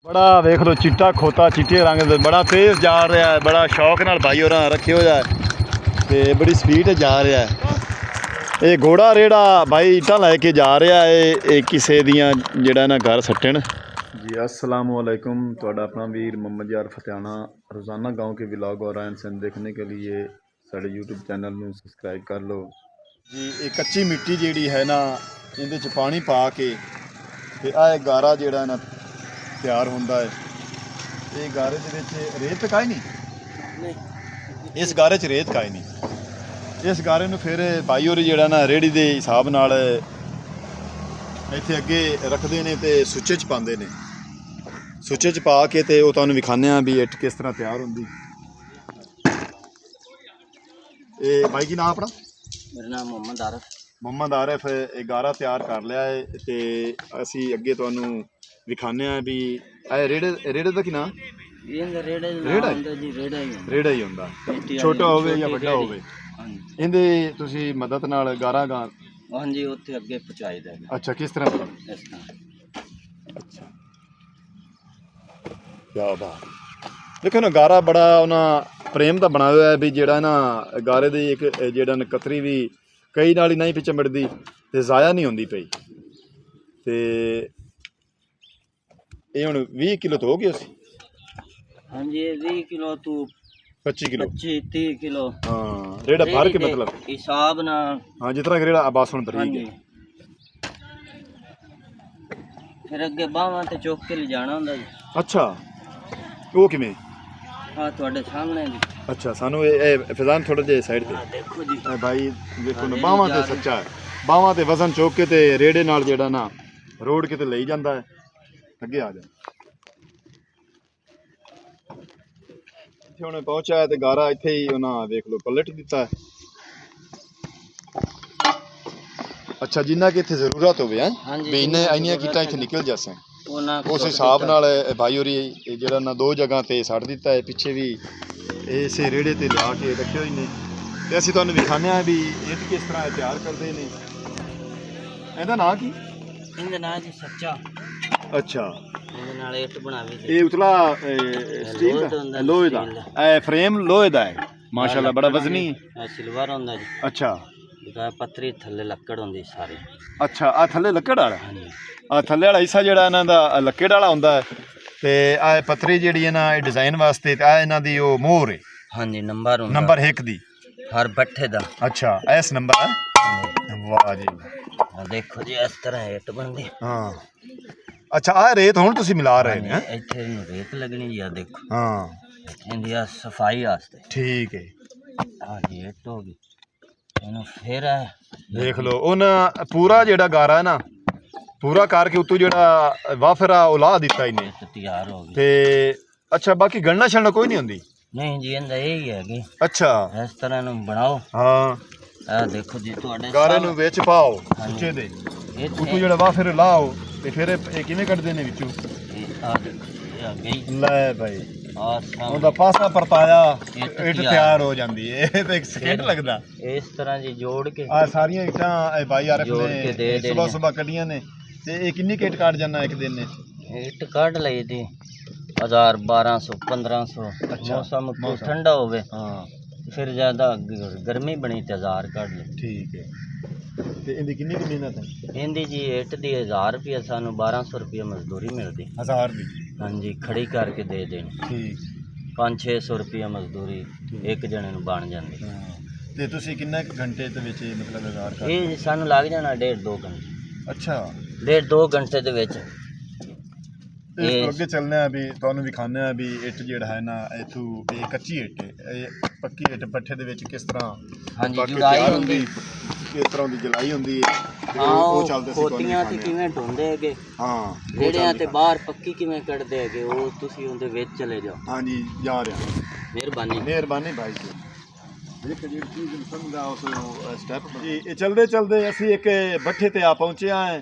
बड़ा वेख लो चिट्टा खोता चिट्टे रंग दे बड़ा तेज़ जा रहा है, बड़ा शौक नाल भाई होर रखे हो जाए ते बड़ी स्पीड जा रहा है। ये घोड़ा रेड़ा भाई इट्टां लैके जा रहा है किसी दियां जेड़ा ना घर सट्टन जी। अस्सलाम वालेकुम, तुहाडा अपना वीर मोहम्मद यार फतेहाना। रोज़ाना गाँव के व्लॉग और रहन सहन देखने के लिए साडे यूट्यूब चैनल में सबसक्राइब कर लो जी। ये कच्ची मिट्टी जी है ना, इहदे च पानी पा के ते आ गारा जेड़ा ना तैयार होंदा है। ये गारे दे विच रेत काई नहीं, इस गारे च रेत काई नहीं। इस गारे नूं फिर भाई होरी जेड़ा ना रेहड़ी दे हिसाब नाल इत्थे अगे रखदे ने ते सुच्चे च पांदे ने। सुच्चे च पा के ते ओह तुहानूं विखाने भी इट किस तरह तैयार होंदी। ये भाई की नाम अपना? मेरा नाम मोहम्मद आरिफ। मोहम्मद आरिफ ये गारा तैयार कर लिया है ते असी अगे तुहानूं विखाने भी रेड़े रेड़े का की नाम? रेड़ा ही होंदा, छोटा होवे या बड़ा होवे। इहदे तुसी मदद नाल गारा गा हाँ जी उत्थे अगे पहुंचाईदा है। अच्छा किस तरह इस तरह। अच्छा क्या बात। देखो ना गारा बड़ा उन्हां प्रेम दा बनाया होया है भी जेड़ा ना गारे दी एक जेड़ा ना कतरी भी कई नाल ही नहीं पिछे मिटदी ते ज़ाया नहीं होंदी पई। ते ये हुण 20 किलो तो हो गया सी। हाँ जी 20 किलो तू 25 किलो 25-30 किलो। हाँ रेड़ा भर के मतलब हिसाब ना। हाँ जितना रेड़ा आबास हुण हाँ ठीक जी। है। फिर अगे बावां ते चुक के ले जाना हुंदा जी। अच्छा वो किवें? हाँ तुहाडे सामने जी। अच्छा सानू ये फिजान थोड़ा जे साइड ते देखो जी भाई देखो ना बावां ते सच्चा है, बावां ते वजन चुक के ते रेड़े नाल जेड़ा ना रोड के ते लई जांदा है। अगे आ जा इत्थे हुण पहुंचा है ते गारा इत्थे ही उन्हां देख लो पलट दिता है। अच्छा जिन्ना कि इत्थे जरूरत होवे हैं हाँ जी, भी इन्ने जिन्ना इन्नियां जरूरत किट्टां है। इत्थे निकल जासन ਉਹਨਾਂ उस हिसाब नाल भाई होरी जेड़ा ना 2 जगह ते सड़ दिता है। पिछे भी इसे रेड़े ते लिया के रखे हुए ने ते असीं तुहानूं विखाने भी इट किस तरह तैयार करदे ने। ਇਹਦਾ ਨਾਂ ਕੀ? ਇਹਦਾ ਨਾਂ ਜੀ ਸੱਚਾ। ਅੱਛਾ ਇਹਦੇ ਨਾਲ ਇੱਟ ਬਣਾਵੀ ਦੀ। ਇਹ ਉਤਲਾ ਸਟੀਲ ਦਾ ਲੋਹੇ ਦਾ ਇਹ ਫਰੇਮ ਲੋਹੇ ਦਾ ਹੈ ਮਾਸ਼ਾਅੱਲਾ ਬੜਾ ਵਜ਼ਨੀ ਹੈ। ਸਿਲਵਰ ਹੁੰਦਾ ਜੀ। ਅੱਛਾ ਇਹਦਾ ਪੱਤਰੀ ਥੱਲੇ ਲੱਕੜ ਹੁੰਦੀ ਸਾਰੀ। ਅੱਛਾ ਆ ਥੱਲੇ ਲੱਕੜ ਵਾਲਾ ਹਾਂਜੀ ਆ ਥੱਲੇ ਵਾਲਾ ਹਿੱਸਾ ਜਿਹੜਾ ਇਹਨਾਂ ਦਾ ਲੱਕੜ ਵਾਲਾ ਹੁੰਦਾ ਹੈ ਤੇ ਆ ਪੱਤਰੀ ਜਿਹੜੀ ਹੈ ਨਾ ਇਹ ਡਿਜ਼ਾਈਨ ਵਾਸਤੇ ਤੇ ਆ ਇਹਨਾਂ ਦੀ ਉਹ ਮੋਹਰ ਹੈ। ਹਾਂਜੀ ਨੰਬਰ ਹੁੰਦਾ ਨੰਬਰ 1 ਦੀ ਹਰ ਬੱਠੇ ਦਾ। ਅੱਛਾ ਇਸ ਨੰਬਰ ਹੈ। ਵਾਹ ਜੀ ਦੇਖੋ ਜੀ ਇਸ ਤਰ੍ਹਾਂ ਇੱਟ ਬਣਦੀ। ਹਾਂ ਅੱਛਾ ਆ ਰੇਤ ਹੁਣ ਤੁਸੀਂ ਮਿਲਾ ਰਹੇ ਨੇ? ਇੱਥੇ ਇਹਨੂੰ ਰੇਤ ਲੱਗਣੀ ਜੀ। ਆ ਦੇਖੋ ਹਾਂ ਇਹਦੀ ਆ ਸਫਾਈ ਵਾਸਤੇ। ਠੀਕ ਹੈ। ਹਾਂਜੀ ਇੱਟ ਹੋ ਗਈ ਇਹਨੂੰ ਫਿਰ ਦੇਖ ਲਓ ਉਹਨਾਂ ਪੂਰਾ ਜਿਹੜਾ ਗਾਰਾ ਹੈ ਨਾ ਪੂਰਾ ਕਰਕੇ ਉਤੋਂ ਜਿਹੜਾ ਵਾਫਰਾ ਉਹ ਲਾ ਦਿੱਤਾ ਇਹਨੇ ਤਿਆਰ ਹੋ ਗਈ ਤੇ ਅੱਛਾ ਬਾਕੀ ਗਣਨਾ ਛੜਨਾ ਕੋਈ ਨਹੀਂ ਹੁੰਦੀ? ਨਹੀਂ ਜੀ ਇਹਦਾ ਇਹ ਹੀ ਹੈਗੀ। ਅੱਛਾ ਇਸ ਤਰ੍ਹਾਂ ਨੂੰ ਬਣਾਓ। ਹਾਂ ਆ ਦੇਖੋ ਜੀ ਤੁਹਾਡੇ ਗਾਰੇ ਨੂੰ ਵਿੱਚ ਪਾਓ ਸੁੱਚੇ ਦੇ ਉਤੋਂ ਜਿਹੜਾ ਵਾਫਰ ਲਾਓ ਤੇ ਫਿਰ ਇਹ ਕਿਵੇਂ ਕੱਢਦੇ ਨੇ ਵਿੱਚੋਂ? ਆ ਦੇਖੋ ਆ ਗਈ ਲੈ ਭਾਈ ਆ ਸਾਹਮਣੇ ਉਹਦਾ ਪਾਸਾ ਪਰਤਾਇਆ ਇੱਟ ਤਿਆਰ ਹੋ ਜਾਂਦੀ ਹੈ। ਇਹ ਤਾਂ ਇੱਕ ਸਕਿੰਟ ਲੱਗਦਾ। ਇਸ ਤਰ੍ਹਾਂ ਜੀ ਜੋੜ ਕੇ ਆ ਸਾਰੀਆਂ ਇੱਟਾਂ ਬਾਈ ਆਰਫ ਜੋੜ ਕੇ ਦੇ ਨੇ ਸੁਬਾ ਸੁਬਾ ਕੱਢੀਆਂ ਨੇ ਤੇ ਇਹ ਕਿੰਨੀ ਇੱਟ ਕੱਢ ਜਾਂਦਾ ਇੱਕ ਦਿਨ ਨੇ? ਇੱਟ ਕੱਢ ਲਈ ਦੀ 1000 1200 1500। ਮੌਸਮ ਠੰਡਾ ਹੋਵੇ ਹਾਂ ਫਿਰ ਜ਼ਿਆਦਾ ਗਰਮੀ ਬਣੀ ਤੇ 1000 ਕੱਢ ਲਈ। ਠੀਕ ਹੈ। ਤੇ ਇਹਦੀ ਕਿੰਨੀ ਕੁ ਮਿਹਨਤ ਹੈ? ਇਹਦੀ ਜੀ ਇੱਟ ਦੀ 1000 ਰੁਪਏ ਸਾਨੂੰ 1200 ਰੁਪਏ ਮਜ਼ਦੂਰੀ ਮਿਲਦੀ। 1000 ਦੀ? ਹਾਂਜੀ ਖੜੀ ਕਰਕੇ ਦੇ ਦੇਣੀ। ਠੀਕ 500-600 ਰੁਪਏ ਮਜ਼ਦੂਰੀ ਇੱਕ ਜਣੇ ਨੂੰ ਬਣ ਜਾਂਦੀ। ਤੇ ਤੁਸੀਂ ਕਿੰਨੇ ਘੰਟੇ ਦੇ ਵਿੱਚ ਮਤਲਬ 1000 ਕਰ? ਇਹ ਸਾਨੂੰ ਲੱਗ ਜਾਣਾ 1.5-2 ਘੰਟੇ। ਅੱਛਾ 1.5-2 ਘੰਟੇ ਦੇ ਵਿੱਚ। ਇਸ ਤੋਂ ਅੱਗੇ ਚੱਲਦੇ ਆ ਵੀ ਤੁਹਾਨੂੰ ਵਿਖਾਉਂਦੇ ਆ ਵੀ ਇੱਟ ਜਿਹੜਾ ਹੈ ਨਾ ਇੱਥੋਂ ਇਹ ਕੱਚੀ ਇੱਟ ਹੈ, ਇਹ ਪੱਕੀ ਇੱਟ ਪੱਠੇ ਦੇ ਵਿੱਚ ਕਿਸ ਤਰ੍ਹਾਂ ਹਾਂਜੀ ਜੁੜਾਈ ਹੁੰਦੀ, ਕਿਸ ਤਰ੍ਹਾਂ ਦੀ ਜਲਾਈ ਹੁੰਦੀ ਹੈ। ਹਾਂ ਉਹ ਚੱਲਦੇ ਸੀ ਕੋਟੀਆਂ ਤੇ ਕਿਵੇਂ ਢੋਂਦੇ ਹੈਗੇ। ਹਾਂ ਰੇੜਿਆਂ ਤੇ ਬਾਹਰ ਪੱਕੀ ਕਿਵੇਂ ਕੱਢਦੇ ਹੈਗੇ ਉਹ ਤੁਸੀਂ ਉਹਦੇ ਵਿੱਚ ਚਲੇ ਜਾਓ। ਹਾਂਜੀ ਜਾ ਰਿਹਾ। ਮਿਹਰਬਾਨੀ ਮਿਹਰਬਾਨੀ ਭਾਈ ਜੀ। ਇੱਕ ਜਿਹੜੀ ਚੀਜ਼ ਸਮਝਦਾ ਉਸ ਸਟੈਪ ਜੀ। ਇਹ ਚਲਦੇ ਚਲਦੇ ਅਸੀਂ ਇੱਕ ਬੱਠੇ ਤੇ ਆ ਪਹੁੰਚੇ ਹਾਂ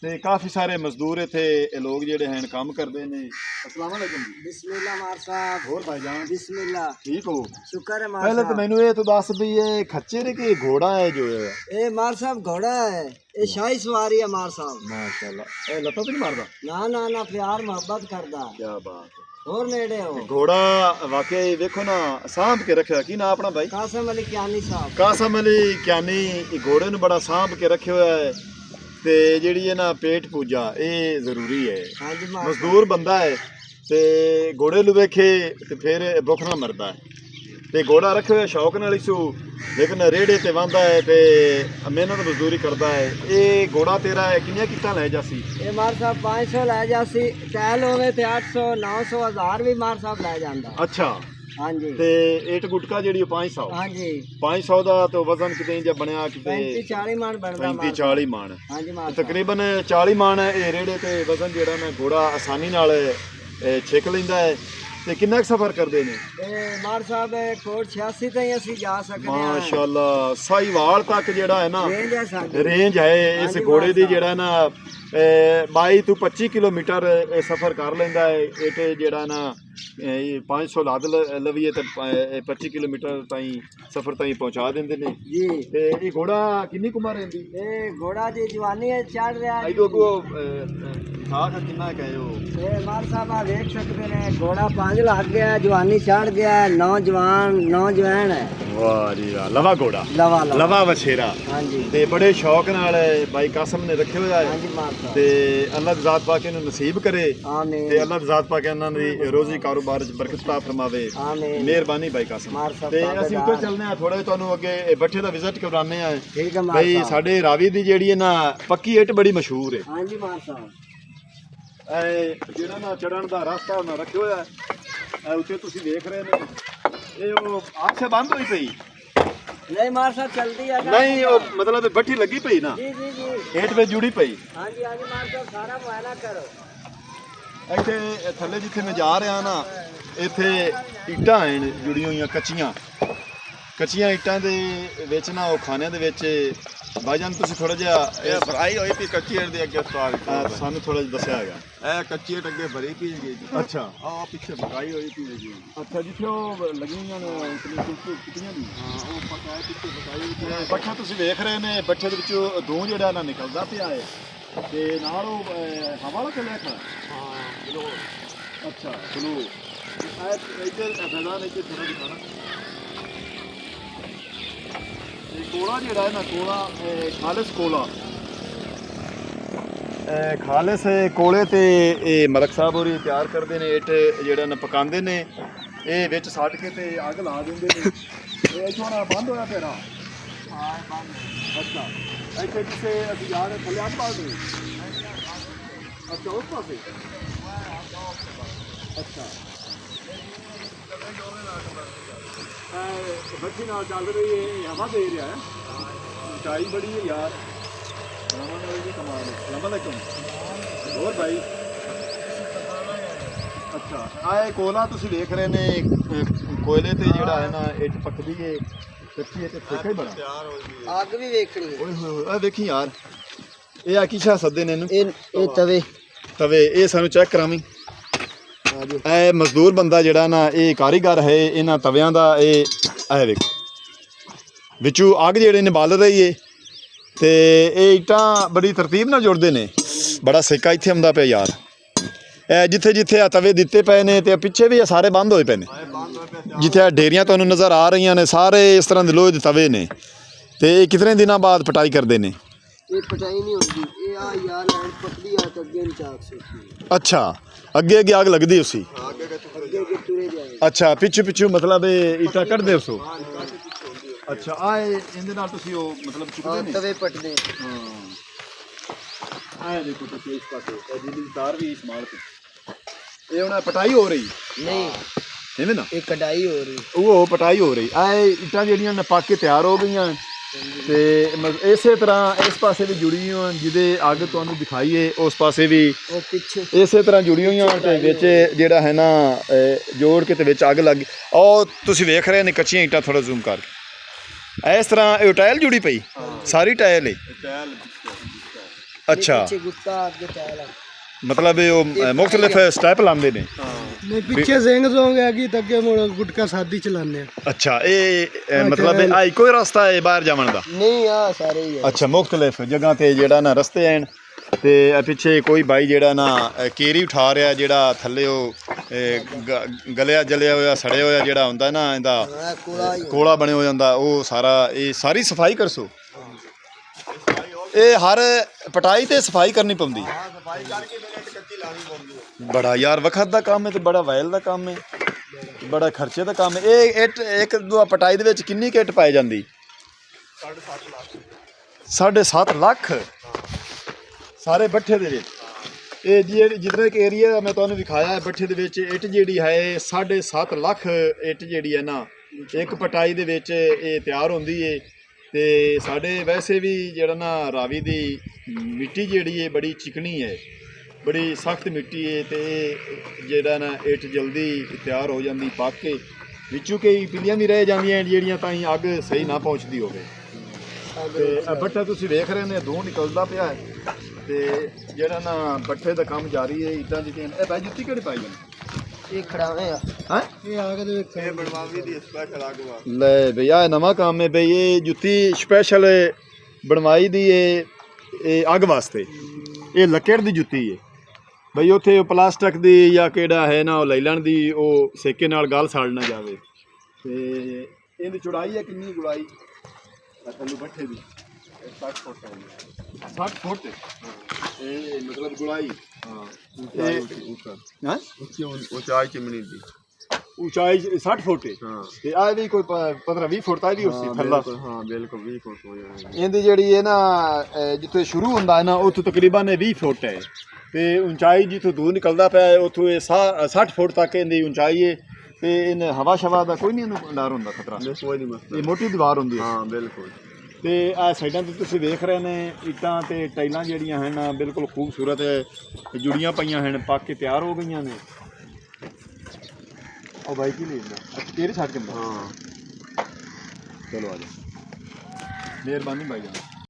ਤੇ ਕਾਫੀ ਸਾਰੇ ਮਜ਼ਦੂਰ ਇੱਥੇ ਇਹ ਲੋਕ ਜਿਹੜੇ ਹਨ ਕੰਮ ਕਰਦੇ ਨੇ। अस्सलाम वालेकुम जी। बिस्मिल्लाह मार साहब। ਹੋਰ ਭਾਈਜਾਨ बिस्मिल्लाह। ठीक हो? शुक्र है मार पहले तो साहब। मैनू ये तो दस भी ये खच्चे ने कि घोड़ा है जो है? ये मार साहब घोड़ा है, ये शाही सवारी है मार साहब। माशाल्लाह। ए लत्ता तो नहीं मारदा? ना ना ना, प्यार मोहब्बत करदा। क्या बात है। और नेड़े हो। घोड़ा वाकई देखो ना सांभ के रखा की ना अपना भाई कासम अली कियानी साहब। कासम अली कियानी घोड़े ਨੂੰ ਬੜਾ ਸਾਂਭ ਕੇ ਰੱਖਿਆ ਹੋਇਆ ਹੈ ਤੇ ਜਿਹੜੀ ਇਹ ਨਾ ਪੇਟ ਪੂਜਾ ਇਹ ਜ਼ਰੂਰੀ ਹੈ। हाँ जी मार ਮਜ਼ਦੂਰ ਬੰਦਾ ਹੈ ਤੇ ਘੋੜੇ ਨੂੰ ਵੇਖੇ ਤੇ ਫਿਰ ਭੁੱਖ ਨਾ ਮਰਦਾ ਹੈ ਤੇ ਘੋੜਾ ਰੱਖੇ ਹੋਇਆ ਸ਼ੌਕ ਨਾਲ ਇਸੂ ਲੇਕਿਨ ਰੇੜੇ ਤੇ ਵਾਂਦਾ ਹੈ ਤੇ ਮਿਹਨਤ ਮਜ਼ਦੂਰੀ ਕਰਦਾ ਹੈ। ਇਹ ਘੋੜਾ ਤੇਰਾ ਹੈ ਕਿੰਨੀਆਂ ਕਿੱਟਾਂ ਲੈ ਜਾਸੀ? ये मार साहब 500 ले जासी, टहल होवे ते 800 900 1000 भी मार साहब ले जांदा। ਅੱਛਾ हाँ जी ਤੇ ਏਟ ਗੁਟਕਾ ਜਿਹੜੀ ਉਹ 500 हाँ ਜੀ 500 ਦਾ ਤੇ ਵਜ਼ਨ ਕਿਤੇ ਇੰਜ ਬਣਿਆ ਕਿਤੇ 35 40 ਮਣ ਬਣਦਾ 35 ਮਾਰ 40 ਮਣ हाँ जी मार साहब। ਤਕਰੀਬਨ 40 ਮਣ ਇਹ ਰੇੜੇ ਤੇ ਵਜ਼ਨ ਜਿਹੜਾ ਨਾ ਘੋੜਾ ਆਸਾਨੀ ਨਾਲ ਛਿੱਕ ਲੈਂਦਾ ਹੈ। ਤੇ ਕਿੰਨਾ ਕੁ ਸਫ਼ਰ ਕਰਦੇ ਨੇ? ਇਹ ਮਾਰ ਸਾਹਿਬ ਕੋਟ 86 ਤਾਈਂ ਅਸੀਂ ਜਾ ਸਕਦੇ ਹਾਂ। ਮਾਸ਼ਾਅੱਲਾ ਸਾਈਵਾਲ ਤੱਕ ਜਿਹੜਾ ਹੈ ਨਾ ਰੇਂਜ ਹੈ ਸਾਡੀ। ਰੇਂਜ ਹੈ ਇਸ ਘੋੜੇ ਦੀ ਜਿਹੜਾ ਨਾ 22 ਤੋਂ 25 ਕਿਲੋਮੀਟਰ ਇਹ ਸਫ਼ਰ ਕਰ ਲੈਂਦਾ ਹੈ। ਇਹ ਜਿਹੜਾ ਨਾ 500 ਲਾਦ ਲਵੀਏ ਤੇ 25 ਕਿਲੋਮੀਟਰ ਤਾਈਂ ਸਫ਼ਰ ਤਾਈਂ ਪਹੁੰਚਾ ਦਿੰਦੇ ਨੇ ਜੀ। ਤੇ ਇਹ ਘੋੜਾ ਕਿੰਨੀ ਕੁ ਉਮਰ ਰਹਿੰਦੀ? ਇਹ ਘੋੜਾ ਦੀ ਜਵਾਨੀ ਹੈ ਚੜ ਰਿਹਾ ਜੀ। ਆਈਓ ਕੋ ਖਾਕ ਕਿੰਨਾ ਕਹੇ ਇਹ ਮਾਰ ਸਾਹਿਬ ਆ ਵੇਖ ਸਕਦੇ ਨੇ ਘੋੜਾ 5 ਲੱਗ ਗਿਆ, ਜਵਾਨੀ ਚੜ ਗਿਆ, ਨੌਜਵਾਨ ਹੈ। ਵਾਹ ਜੀ ਵਾਹ ਲਵਾ ਘੋੜਾ ਲਵਾ ਲਵਾ ਵਛੇਰਾ। ਹਾਂਜੀ ਤੇ ਬੜੇ ਸ਼ੌਕ ਨਾਲ ਬਾਈ ਕਾਸਮ ਨੇ ਰੱਖੇ ਹੋਇਆ ਹੈ ਹਾਂਜੀ ਮਾਰ ਸਾਹਿਬ। ਤੇ ਅੱਲਾਹ ਦੀ ਜ਼ਾਤ ਪਾਕ ਇਹਨੂੰ ਨਸੀਬ ਕਰੇ ਆਮੀਨ ਤੇ ਅੱਲਾਹ ਦੀ ਜ਼ਾਤ ਪਾਕ ਇਹਨਾਂ ਦੀ ਰੋਜ਼ੀ ਕਾਰੋਬਾਰ ਚ ਬਰਕਤ ਤਾ ਫਰਮਾਵੇ। ਆਮੀਨ ਮਿਹਰਬਾਨੀ ਬਾਈ ਕਾਸਮ। ਮਾਰ ਸਾਹਿਬ ਤੇ ਅਸੀਂ ਉੱਤੇ ਚੱਲਨੇ ਆ ਥੋੜਾ ਤੁਹਾਨੂੰ ਅੱਗੇ ਬੱਠੇ ਦਾ ਵਿਜ਼ਿਟ ਕਰਾਉਣੇ ਆ। ਠੀਕ ਹੈ ਮਾਰ ਬਈ ਸਾਹਿਬ। ਸਾਡੇ ਰਾਵੀ ਦੀ ਜਿਹੜੀ ਹੈ ਨਾ ਪੱਕੀ ਇੱਟ ਬੜੀ ਮਸ਼ਹੂਰ ਹੈ। ਹਾਂਜੀ ਮਾਰ ਸਾਹਿਬ। ਇਹ ਜਿਹੜਾ ਨਾ ਚੜਨ ਦਾ ਰਸਤਾ ਉਹਨਾਂ ਰੱਖਿਆ ਹੋਇਆ ਹੈ। ਇਹ ਉੱਤੇ ਤੁਸੀਂ ਦੇਖ ਰਹੇ ਨੇ ਇਹ ਉਹ ਆਖੇ ਬੰਦ ਹੋਈ ਪਈ ਨਹੀਂ ਮਾਰ ਸਾਹਿਬ ਚਲਦੀ ਹੈ। ਨਹੀਂ ਉਹ ਮਤਲਬ ਬੱਠੀ ਲੱਗੀ ਪਈ ਨਾ ਜੀ ਜੀ ਜੀ ਇੱਟ ਵਿੱਚ ਜੁੜੀ ਪਈ। ਹਾਂਜੀ ਹਾਂਜੀ ਮਾਰ ਸਾਹਿਬ ਸਾਰਾ ਮੁਆਇਨਾ ਕਰੋ। ਇੱਥੇ ਥੱਲੇ ਜਿੱਥੇ ਮੈਂ ਜਾ ਰਿਹਾ ਨਾ ਇੱਥੇ ਇੱਟਾਂ ਹਨ ਜੁੜੀਆਂ ਹੋਈਆਂ ਕੱਚੀਆਂ ਇੱਟਾਂ ਦੇ ਵਿੱਚ ਨਾ ਉਹ ਖਾਨਿਆਂ ਦੇ ਵਿੱਚ ਭਾਈਜਾਨ ਤੁਸੀਂ ਥੋੜਾ ਜਿਹਾ ਇਹ ਫਰਾਈ ਹੋਈ ਪਈ ਕੱਚੀ ਏਟ ਦੇ ਅੱਗੇ ਸਵਾਲ ਸਾਨੂੰ ਥੋੜਾ ਜਿਹਾ ਦੱਸਿਆ ਹੈਗਾ। ਇਹ ਕੱਚੀ ਏਟ ਅੱਗੇ ਭਰੀ ਪਈ ਜੀ। ਅੱਛਾ ਆਹ ਪਿੱਛੇ ਫਰਾਈ ਹੋਈ ਪਈ ਜੀ। ਅੱਛਾ ਜਿੱਥੇ ਉਹ ਲੱਗੀਆਂ ਨੇ ਕਿਤਨੀਆਂ ਦੀ ਉਹ ਪਕਾਇਆ ਪਿੱਛੇ ਫਰਾਈ ਹੋਈ ਬੱਠਾ ਤੁਸੀਂ ਵੇਖ ਰਹੇ ਨੇ ਬੱਠੇ ਦੇ ਵਿੱਚੋਂ ਧੂੰ ਜਿਹੜਾ ਨਾ ਨਿਕਲਦਾ ਪਿਆ ਹੈ ਤੇ ਨਾਲ ਉਹ ਹਵਾ ਵਾਲਾ ਚੱਲਿਆ ਖੜਾ। ਹਾਂ ਚਲੋ ਅੱਛਾ ਚਲੋ ਇੱਧਰ ਫੈਜ਼ਾਨ ਇੱਥੇ ਥੋੜਾ ਦਿਖਾਣਾ। ਇਹ ਕੋਲਾ ਜਿਹੜਾ ਹੈ ਨਾ ਕੋਲਾ ਖਾਲਿਸ ਕੋਲਾ ਖਾਲਿਸ ਕੋਲੇ ਤੇ ਇਹ ਮਲਕ ਸਾਹਿਬ ਹੋਰੀ ਤਿਆਰ ਕਰਦੇ ਨੇ ਇੱਟ ਜਿਹੜਾ ਨਾ ਪਕਾਉਂਦੇ ਨੇ ਇਹ ਵਿੱਚ ਸੱਟ ਕੇ ਤੇ ਅੱਗ ਲਾ ਦਿੰਦੇ ਨੇ। ਇਹ ਥੋੜਾ ਬੰਦ ਹੋਇਆ ਪਿਆ ਨਾ। ਹਾਂ ਬੰਦ। ਅੱਛਾ ਇੱਥੇ ਜਿੱਥੇ ਅਸੀਂ ਜਾ ਰਹੇ ਥੱਲੇ ਅੱਗ ਬਾਲ ਦੇ। ਅੱਛਾ ਉਸ ਪਾਸੇ ਅੱਛਾ ਬੱਚੀ ਨਾਲ ਚੱਲ ਰਹੀ ਹੈ ਹਵਾ ਦੇ ਰਿਹਾ ਹੈ ਉਚਾਈ ਬੜੀ ਹੈ ਯਾਰ। ਰਮਨ ਵਾਲੀ ਦੀ ਕਮਾਲ ਹੈ। ਰਮਨ ਵਾਲੇਕੁਮ ਹੋਰ ਭਾਈ। ਅੱਛਾ ਆਹ ਕੋਲਾ ਤੁਸੀਂ ਦੇਖ ਰਹੇ ਨੇ ਕੋਇਲੇ ਤੇ ਜਿਹੜਾ ਹੈ ਨਾ ਇੱਟ ਪੱਕਦੀ ਹੈ ਕੱਚੀ ਹੈ ਤੇ ਸੇਕਾ ਹੀ ਬੜਾ ਤਿਆਰ ਹੋਈ ਪਈ ਅੱਗ ਵੀ ਵੇਖਣੀ ਹੈ। ਓਏ ਹੋਏ ਆ ਵੇਖੀ ਯਾਰ ਇਹ ਆ ਕੀ ਸ਼ਾ ਸੱਦੇ ਨੇ ਇਹਨੂੰ ਇਹ ਤਵੇ ਤਵੇ ਇਹ ਸਾਨੂੰ ਚੈੱਕ ਕਰਾਵੀਂ। ਇਹ ਮਜ਼ਦੂਰ ਬੰਦਾ ਜਿਹੜਾ ਨਾ ਇਹ ਕਾਰੀਗਰ ਹੈ ਇਹਨਾਂ ਤਵਿਆਂ ਦਾ। ਇਹ ਵੇਖੋ ਵਿੱਚੋਂ ਅੱਗ ਜਿਹੜੇ ਨੇ ਬਾਲ ਰਹੀ ਏ ਤੇ ਇਹ ਇੱਟਾਂ ਬੜੀ ਤਰਤੀਬ ਨਾਲ ਜੁੜਦੇ ਨੇ। ਬੜਾ ਸੇਕਾ ਇੱਥੇ ਆਉਂਦਾ ਪਿਆ ਯਾਰ। ਇਹ ਜਿੱਥੇ ਜਿੱਥੇ ਆ ਤਵੇ ਦਿੱਤੇ ਪਏ ਨੇ ਤੇ ਪਿੱਛੇ ਵੀ ਇਹ ਸਾਰੇ ਬੰਦ ਹੋਏ ਪਏ ਨੇ। ਜਿੱਥੇ ਆ ਡੇਰੀਆਂ ਤੁਹਾਨੂੰ ਨਜ਼ਰ ਆ ਰਹੀਆਂ ਨੇ ਸਾਰੇ ਇਸ ਤਰ੍ਹਾਂ ਦੇ ਲੋਹੇ ਦੇ ਤਵੇ ਨੇ ਤੇ ਇਹ ਕਿਤਨੇ ਦਿਨਾਂ ਬਾਅਦ ਪਟਾਈ ਕਰਦੇ ਨੇ? ਇਹ ਪਟਾਈ ਨਹੀਂ ਹੁੰਦੀ। ਇਹ ਆ ਯਾਰ ਲੈਂਡ ਪੱਕਦੀ ਆ ਤਾਂ ਅੱਗੇ ਨੂੰ ਚਾਕ ਸੋਚੀ। ਅੱਛਾ ਅੱਗੇ ਅੱਗੇ ਅੱਗ ਲੱਗਦੀ ਉਸੀ। ਅੱਗੇ ਅੱਗੇ ਤੁਰੇ ਜਾਏ। ਅੱਛਾ ਪਿੱਛੇ ਮਤਲਬ ਇਹ ਇੱਟਾਂ ਕੱਢਦੇ ਉਸੋ। ਅੱਛਾ ਆ ਇਹਦੇ ਨਾਲ ਤੁਸੀਂ ਉਹ ਮਤਲਬ ਚੁੱਕਦੇ ਨੇ ਤਵੇ ਪਟਦੇ। ਹਾਂ ਆਏ ਦੇਖੋ ਤੁਸੀਂ ਇਸ ਪਾਸੇ ਇਹ ਜਿਹੜੀ ਤਾਰ ਵੀ ਇਸਤੇਮਾਲ ਕੀਤੀ। ਇਹ ਹੁਣ ਪਟਾਈ ਹੋ ਰਹੀ ਨਹੀਂ ਐਵੇਂ ਨਾ ਇਹ ਕਢਾਈ ਹੋ ਰਹੀ। ਉਹ ਪਟਾਈ ਹੋ ਰਹੀ। ਆਏ ਇੱਟਾਂ ਜਿਹੜੀਆਂ ਨੇ ਪੱਕ ਕੇ ਤਿਆਰ ਹੋ ਗਈਆਂ ਤੇ ਇਸੇ ਤਰ੍ਹਾਂ ਇਸ ਪਾਸੇ ਵੀ ਜੁੜੀ ਹੋਈਆਂ ਜਿਹਦੇ ਅੱਗ ਤੁਹਾਨੂੰ ਦਿਖਾਈਏ ਉਸ ਪਾਸੇ ਵੀ ਉਹ ਪਿੱਛੇ ਇਸੇ ਤਰ੍ਹਾਂ ਜੁੜੀ ਹੋਈਆਂ ਤੇ ਵਿੱਚ ਜਿਹੜਾ ਹੈ ਨਾ ਜੋੜ ਕੇ ਤੇ ਵਿੱਚ ਅੱਗ ਲੱਗ ਗਈ। ਉਹ ਤੁਸੀਂ ਵੇਖ ਰਹੇ ਨੇ ਕੱਚੀਆਂ ਇੱਟਾਂ ਥੋੜਾ ਜ਼ੂਮ ਕਰਕੇ ਇਸ ਤਰ੍ਹਾਂ ਇਹ ਟਾਇਲ ਜੁੜੀ ਪਈ ਸਾਰੀ ਟਾਇਲ ਹੈ। ਅੱਛਾ पीछे गुत्ता आगे टायर ਮਤਲਬ ਇਹ ਉਹ ਮੁxtਲਿਫ ਸਟੈਪ ਲਾਉਂਦੇ ਨੇ नहीं पीछे जेंग जोंग आगी तक मोड़ गुटका शादी चलाने ਅੱਛਾ ਇਹ ਮਤਲਬ ਇਹ ਇੱਕੋ ਹੀ ਰਸਤਾ ਹੈ ਬਾਹਰ ਜਾਣ ਦਾ नहीं यार सारे ही है ਅੱਛਾ ਮੁxtਲਿਫ ਜਗ੍ਹਾ ਤੇ ਜਿਹੜਾ ਨਾ ਰਸਤੇ ਹਨ ਤੇ ਪਿੱਛੇ ਕੋਈ ਬਾਈ ਜਿਹੜਾ ਨਾ ਕੇਰੀ ਉਠਾ ਰਿਹਾ ਜਿਹੜਾ ਥੱਲੇ ਉਹ ਗਲਿਆ ਜਲਿਆ ਹੋਇਆ ਸੜਿਆ ਹੋਇਆ ਜਿਹੜਾ ਹੁੰਦਾ ਨਾ ਇਹਦਾ कूड़ा ही ਕੋਲਾ ਬਣਿਆ ਹੋ ਜਾਂਦਾ ਉਹ ਸਾਰਾ ਇਹ ਸਾਰੀ ਸਫਾਈ ਕਰਸੋ ਇਹ ਹਰ ਪਟਾਈ ਤੇ ਸਫਾਈ ਕਰਨੀ ਪੈਂਦੀ ਸਫਾਈ ਕਰਕੇ ਫਿਰ ਇੱਟ ਕੱਚੀ ਲਾਣੀ ਪੈਂਦੀ ਹੈ ਬੜਾ ਯਾਰ ਵਖਤ ਦਾ ਕੰਮ ਹੈ ਤੇ ਬੜਾ ਵੈਲ ਦਾ ਕੰਮ ਹੈ ਬੜਾ ਖਰਚੇ ਦਾ ਕੰਮ ਹੈ ਇਹ ਇੱਟ ਇੱਕ ਦੋ ਪਟਾਈ ਦੇ ਵਿੱਚ ਕਿੰਨੀ ਕੁ ਇੱਟ ਪਾਈ ਜਾਂਦੀ 7.5 ਲੱਖ 7.5 ਲੱਖ ਸਾਰੇ ਬੱਠੇ ਦੇ ਵਿੱਚ ਇਹ ਜਿੱਦਾਂ ਇੱਕ ਏਰੀਆ ਮੈਂ ਤੁਹਾਨੂੰ ਵਿਖਾਇਆ ਹੈ ਬੱਠੇ ਦੇ ਵਿੱਚ ਇੱਟ ਜਿਹੜੀ ਹੈ 7.5 ਲੱਖ ਇੱਟ ਜਿਹੜੀ ਹੈ ਨਾ ਇੱਕ ਪਟਾਈ ਦੇ ਵਿੱਚ ਇਹ ਤਿਆਰ ਹੁੰਦੀ ਹੈ ਤੇ ਸਾਡੇ ਵੈਸੇ ਵੀ ਜਿਹੜਾ ਨਾ ਰਾਵੀ ਦੀ ਮਿੱਟੀ ਜਿਹੜੀ ਹੈ ਬੜੀ ਚਿਕਨੀ ਹੈ ਬੜੀ ਸਖਤ ਮਿੱਟੀ ਹੈ ਤੇ ਇਹ ਜਿਹੜਾ ਨਾ ਇੱਟ ਜਲਦੀ ਤਿਆਰ ਹੋ ਜਾਂਦੀ ਪੱਕ ਕੇ ਵਿੱਚੋਂ ਕਈ ਪਿੱਲੀਆਂ ਵੀ ਰਹਿ ਜਾਂਦੀਆਂ ਜਿਹੜੀਆਂ ਤਾਂ ਹੀ ਅੱਗ ਸਹੀ ਨਾ ਪਹੁੰਚਦੀ ਹੋਵੇ ਤੇ ਇਹ ਬੱਠਾ ਤੁਸੀਂ ਵੇਖ ਰਹੇ ਨੇ ਧੂੰ ਨਿਕਲਦਾ ਪਿਆ ਹੈ ਤੇ ਜਿਹੜਾ ਨਾ ਬੱਠੇ ਦਾ ਕੰਮ ਜਾਰੀ ਹੈ ਇੱਟਾਂ ਦੀ ਇਹ ਭਾਈ ਜੁੱਤੀ ਕਿਹੜੀ ਪਾਈ ਜਾਂਦੀ ये खड़ावे हैं ਹੈ ये आगे दे ਇਹ ਬਣਵਾਵੀ ਦੀ ਸਪੈਸ਼ਲ ਅਗਵਾ ਲੈ ਬਈ ਆਹ ਨਵਾਂ ਕੰਮ ਹੈ ਬਈ ਇਹ ਜੁੱਤੀ ਸਪੈਸ਼ਲ ਬਣਵਾਈ ਦੀ ਇਹ ਅੱਗ ਵਾਸਤੇ ਇਹ ਲੱਕੜ ਦੀ ਜੁੱਤੀ ਹੈ ਬਈ ਉੱਥੇ ਉਹ ਪਲਾਸਟਿਕ ਦੀ ਜਾਂ ਕਿਹੜਾ ਹੈ ਨਾ ਉਹ ਲੈ ਲੈਣ ਦੀ ਉਹ ਸੇਕੇ ਨਾਲ ਗਲ ਸਾੜ ਨਾ ਜਾਵੇ ਤੇ ਇਹਦੀ ਚੌੜਾਈ ਹੈ ਕਿੰਨੀ ਗੁਲਾਈ ਥੱਲੇ ਬੱਠੇ ਦੀ 60 ਫੁੱਟ ਹੈ 60 ਫੁੱਟ ਇਹ ਮਤਲਬ ਗੁਲਾਈ ਹਾਂ ਇਹ ਉੱਪਰ ਹਾਂ ਉਚਾਈ ਚਿਮਨੀ ਦੀ ਉਚਾਈ 60 ਫੁੱਟ ਹੈ ਹਾਂ ਤੇ ਆ ਵੀ ਕੋਈ 15-20 ਫੁੱਟ ਤਾਂ ਇਹਦੀ ਉਸੇ ਥੱਲਾ ਹਾਂ ਬਿਲਕੁਲ 20 ਫੁੱਟ ਹੋ ਜਾਣਾ ਇਹਦੀ ਜਿਹੜੀ ਹੈ ਨਾ ਜਿੱਥੇ ਸ਼ੁਰੂ ਹੁੰਦਾ ਹੈ ਨਾ ਉੱਥੋਂ ਤਕਰੀਬਨ 20 ਫੁੱਟ ਹੈ ਤੇ ਉਚਾਈ ਜਿੱਥੋਂ ਦੂਰ ਨਿਕਲਦਾ ਪਿਆ ਹੈ ਉੱਥੋਂ ਇਹ 60 ਫੁੱਟ ਤੱਕ ਇਹਦੀ ਉਚਾਈ ਹੈ ਤੇ ਇਹਨੇ ਹਵਾ ਸ਼ਵਾ ਦਾ ਕੋਈ ਨਹੀਂ ਇਹਨੂੰ ਡਰ ਹੁੰਦਾ ਖਤਰਾ ਕੋਈ ਨਹੀਂ ਮਸਲਾ ਇਹ ਮੋਟੀ ਦੀਵਾਰ ਹੁੰਦੀ ਹੈ ਹਾਂ ਬਿਲਕੁਲ ਤੇ ਆ ਸਾਈਡਾਂ ਤੇ ਤੁਸੀਂ ਵੇਖ ਰਹੇ ਨੇ ਇੱਟਾਂ ਤੇ ਟਾਈਲਾਂ ਜਿਹੜੀਆਂ ਹਨ ਬਿਲਕੁਲ ਖੂਬਸੂਰਤ ਜੁੜੀਆਂ ਪਈਆਂ ਹਨ ਪੱਕ ਕੇ ਤਿਆਰ ਹੋ ਗਈਆਂ ਨੇ ਉਹ ਬਾਈਕ ਹੀ ਲੈਂਦਾ ਅੱਛਾ ਕਿਹੜੇ ਛੱਡ ਕੇ ਹਾਂ ਚਲੋ ਆ ਜਾ ਮਿਹਰਬਾਨੀ ਬਾਈ ਜਾਨ